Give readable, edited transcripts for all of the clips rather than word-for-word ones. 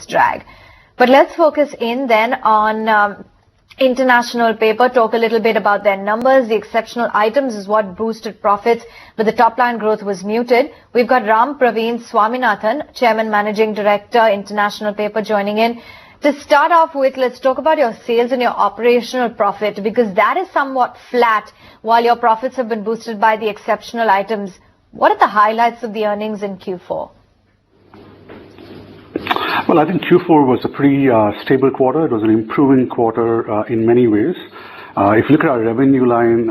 drag. But let's focus in then on International Paper, talk a little bit about their numbers. The exceptional items is what boosted profits, but the top line growth was muted. We've got Rampraveen Swaminathan, Chairman Managing Director, International Paper, joining in. To start off with, let's talk about your sales and your operational profit, because that is somewhat flat while your profits have been boosted by the exceptional items. What are the highlights of the earnings in Q4? Well, I think Q4 was a pretty stable quarter. It was an improving quarter in many ways. If you look at our revenue line,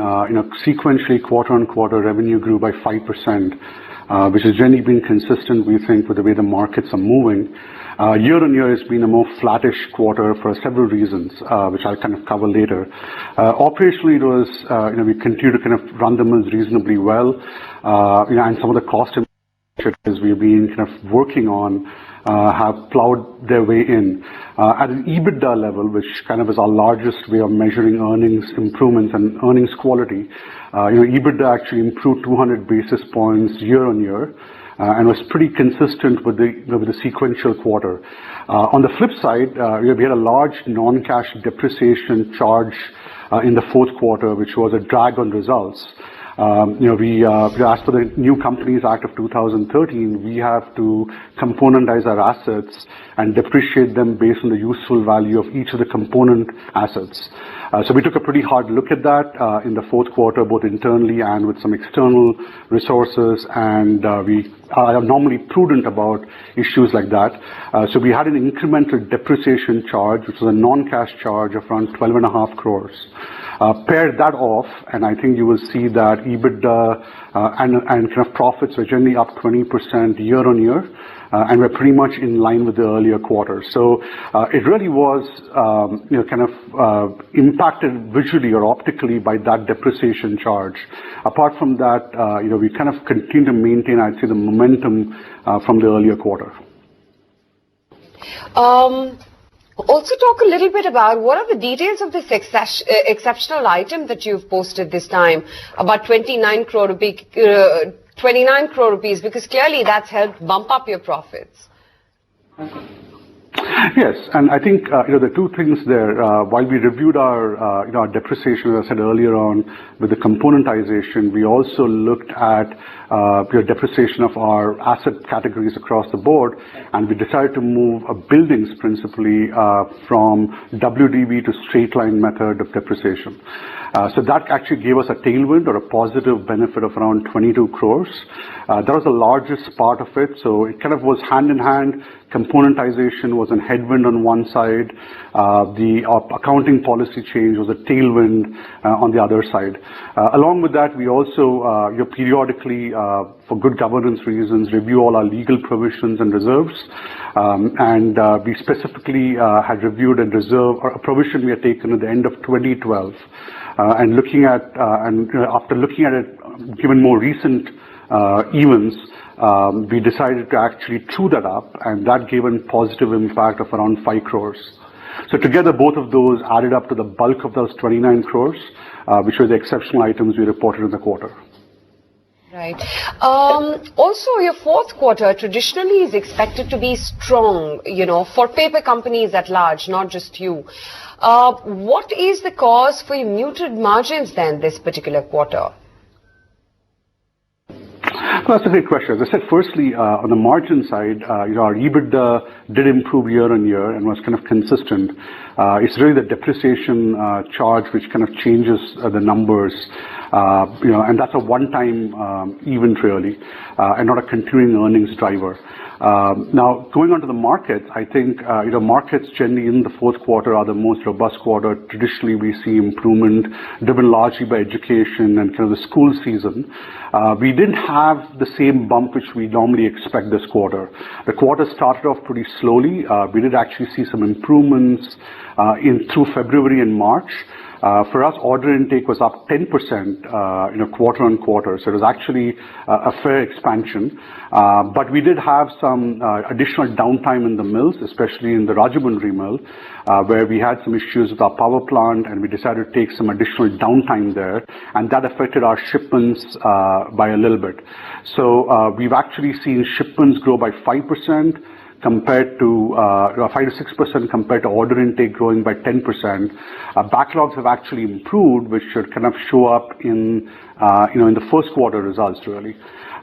sequentially quarter-on-quarter revenue grew by 5%, which has generally been consistent, we think, with the way the markets are moving. Year-on-year has been a more flattish quarter for several reasons, which I'll kind of cover later. Operationally, it was, we continue to kind of run the mills reasonably well, and some of the cost initiatives we've been kind of working on have plowed their way in. At an EBITDA level, which kind of is our largest way of measuring earnings improvements and earnings quality, EBITDA actually improved 200 basis points year-on-year, and was pretty consistent with the sequential quarter. On the flip side, we had a large non-cash depreciation charge in the fourth quarter, which was a drag on results. As per the New Companies Act of 2013, we have to componentize our assets and depreciate them based on the useful value of each of the component assets. So we took a pretty hard look at that in the fourth quarter, both internally and with some external resources, and we are normally prudent about issues like that. So we had an incremental depreciation charge, which was a non-cash charge of around 12.5 crores. Pair that off, and I think you will see that EBITDA and kind of profits were generally up 20% year-on-year, and we're pretty much in line with the earlier quarter. So it really was, impacted visually or optically by that depreciation charge. Apart from that, we kind of continue to maintain, I'd say, the momentum from the earlier quarter. Also talk a little bit about what are the details of this exceptional item that you've posted this time, about 29 crore rupees, because clearly that's helped bump up your profits. Yes, and I think the two things there. While we reviewed our depreciation, as I said earlier on, with the componentization, we also looked at depreciation of our asset categories across the board, and we decided to move buildings principally from WDV to straight line method of depreciation. So that actually gave us a tailwind or a positive benefit of around 22 crores. That was the largest part of it, so it kind of was hand in hand. Componentization was a headwind on one side. The accounting policy change was a tailwind on the other side. Along with that, we also periodically, for good governance reasons, review all our legal provisions and reserves. And we specifically had reviewed and reserved a provision we had taken at the end of 2012. And after looking at it, given more recent events, we decided to actually true that up, and that gave a positive impact of around 5 crores. So together, both of those added up to the bulk of those 29 crores, which were the exceptional items we reported in the quarter. Right. Also, your fourth quarter traditionally is expected to be strong, for paper companies at large, not just you. What is the cause for your muted margins then this particular quarter? Well, that's a great question. As I said, firstly, on the margin side, our EBITDA did improve year-on-year and was kind of consistent. It's really the depreciation charge which kind of changes the numbers, and that's a one-time event really, and not a continuing earnings driver. Now, going on to the markets, I think markets generally in the fourth quarter are the most robust quarter. Traditionally, we see improvement driven largely by education and kind of the school season. We didn't have the same bump which we normally expect this quarter. The quarter started off pretty slowly. We did actually see some improvements through February and March. For us, order intake was up 10%, quarter on quarter. So it was actually a fair expansion. But we did have some additional downtime in the mills, especially in the Rajahmundry mill, where we had some issues with our power plant, and we decided to take some additional downtime there, and that affected our shipments by a little bit. So we've actually seen shipments grow by 5%. compared to 5 to 6% compared to order intake growing by 10%. Backlogs have actually improved, which should kind of show up in in the first quarter results really.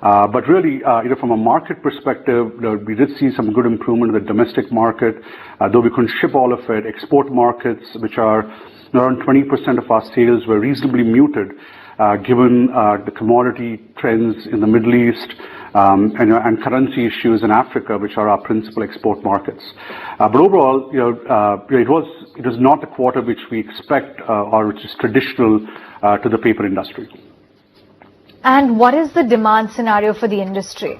But really, from a market perspective, we did see some good improvement in the domestic market, though we couldn't ship all of it. Export markets, which are around 20% of our sales, were reasonably muted, given the commodity trends in the Middle East and currency issues in Africa, which are our principal export markets. But overall, it was not a quarter which we expect or which is traditional to the paper industry. And what is the demand scenario for the industry?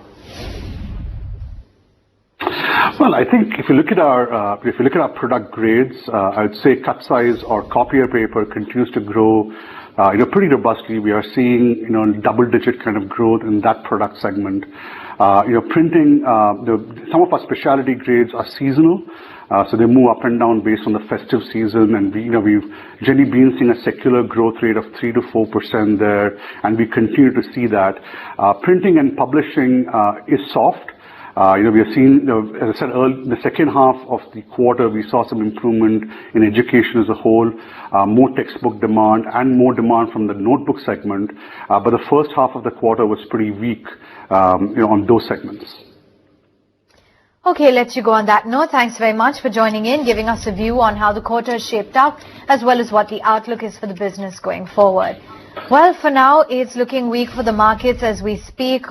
Well, I think if you look at our product grades, I would say cut size or copier paper continues to grow, pretty robustly. We are seeing, double-digit kind of growth in that product segment. Printing, some of our specialty grades are seasonal, so they move up and down based on the festive season. And we've generally been seeing a secular growth rate of 3 to 4% there, and we continue to see that. Printing and publishing is soft. We are seeing, as I said earlier, in the second half of the quarter, we saw some improvement in education as a whole, more textbook demand and more demand from the notebook segment. But the first half of the quarter was pretty weak, on those segments. Okay, let you go on that note. Thanks very much for joining in, giving us a view on how the quarter has shaped up, as well as what the outlook is for the business going forward. Well, for now, it's looking weak for the markets as we speak.